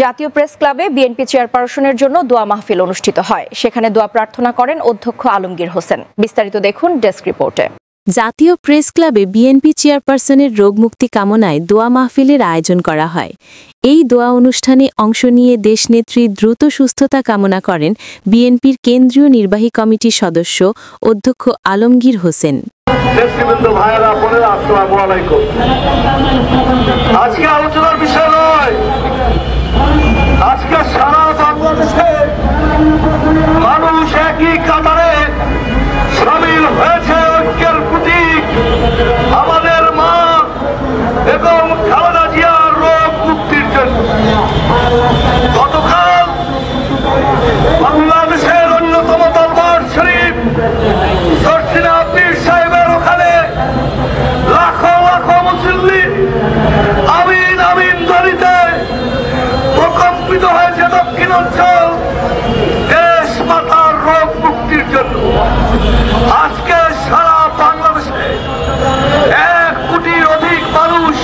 জাতীয় প্রেস ক্লাবে বিএনপি চেয়ারপারসনের জন্য দোয়া মাহফিল অনুষ্ঠিত হয়। সেখানে দোয়া প্রার্থনা করেন অধ্যক্ষ আলমগীর হোসেন। বিস্তারিত দেখুন ডেস্ক রিপোর্টে। জাতীয় প্রেস ক্লাবে বিএনপি চেয়ারপারসনের রোগমুক্তি কামনায় দোয়া মাহফিলের আয়োজন করা হয়। এই দোয়া অনুষ্ঠানে অংশ নিয়ে দেশনেত্রী দ্রুত সুস্থতা কামনা করেন বিএনপির কেন্দ্রীয় নির্বাহী কমিটির সদস্য অধ্যক্ষ আলমগীর হোসেন। আজকে আলোচনার বিষয় নয়, আজকে সারা বাংলাদেশে মানুষ একই কাতারে সামিল হয়েছে। ঐক্যের প্রতীক আমাদের মা এবং খালেদা জিয়ার রোগ মুক্তির জন্য। গতকাল বাংলাদেশের অন্যতম দরবার শরীফ সরসিনা পীর সাহেবের ওখানে লাখো লাখো মুসল্লি আমিন আমিন ধ্বনিতে প্রকম্পিত হয়েছে দক্ষিণ অঞ্চল দেশ মাতার রোগ মুক্তির জন্য। আজকে সারা বাংলাদেশে 1 কোটির অধিক মানুষ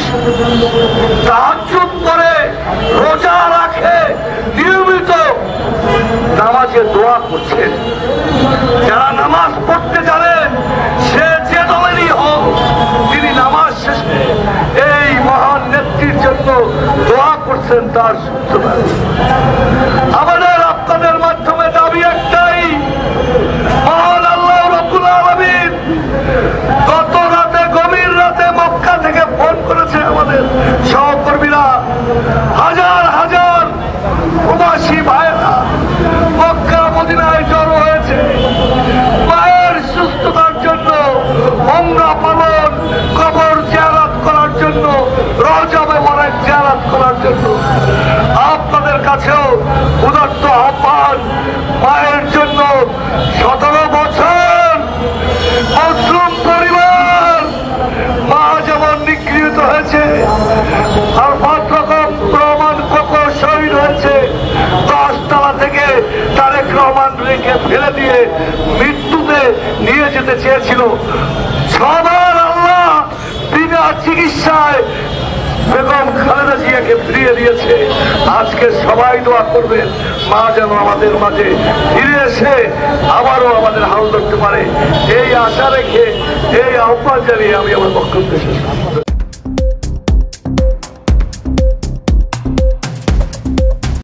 তাহাজ্জুদ করে রোজা রাখে, নিয়মিত নামাজে দোয়া করছেন। যারা নামাজ পড়তে জানেন সে যে দলেরই হোক, তিনি নামাজ শেষে এই মহান নেত্রীর জন্য দোয়া করছেন তার সুস্থতা। আমাদের আপনাদের মাধ্যমে দাবি একটাই, মহান আল্লাহ রাব্বুল আলামিন গত রাতে গভীর রাতে মক্কা থেকে ফোন করেছে আমাদের সহকর্মীরা, হাজার হাজার প্রবাসী ভাইয়েরা মক্কা মদিনায় জড়ো হয়েছে মায়ের সুস্থতার জন্য, উমরা পালন, কবর জিয়ারত করার জন্য, রওজা মোবারক জিয়ারত করার জন্য। আপনাদের কাছেও উদাত্ত আহ্বান, মায়ের জন্য 17 বছর মজলুম পরিবার, মা যেমন নিগৃহীত হয়েছে, আর 5 রকম রহমান কোকো শহীদ হয়েছে, 10 তলা থেকে তারেক রহমান রেখে ফেলে দিয়ে মৃত্যুতে নিয়ে যেতে চেয়েছিল। সবার আল্লাহ বিনা চিকিৎসায় বেগম খালেদা জিয়াকে ফিরিয়ে দিয়েছে। আজকে সবাই দোয়া করবেন মা যেন আমাদের মাঝে ফিরে এসে আবারও আমাদের হাল ধরতে পারে। এই আশা রেখে, এই আহ্বান জানিয়ে আমি আমার বক্তব্য শেষ করব।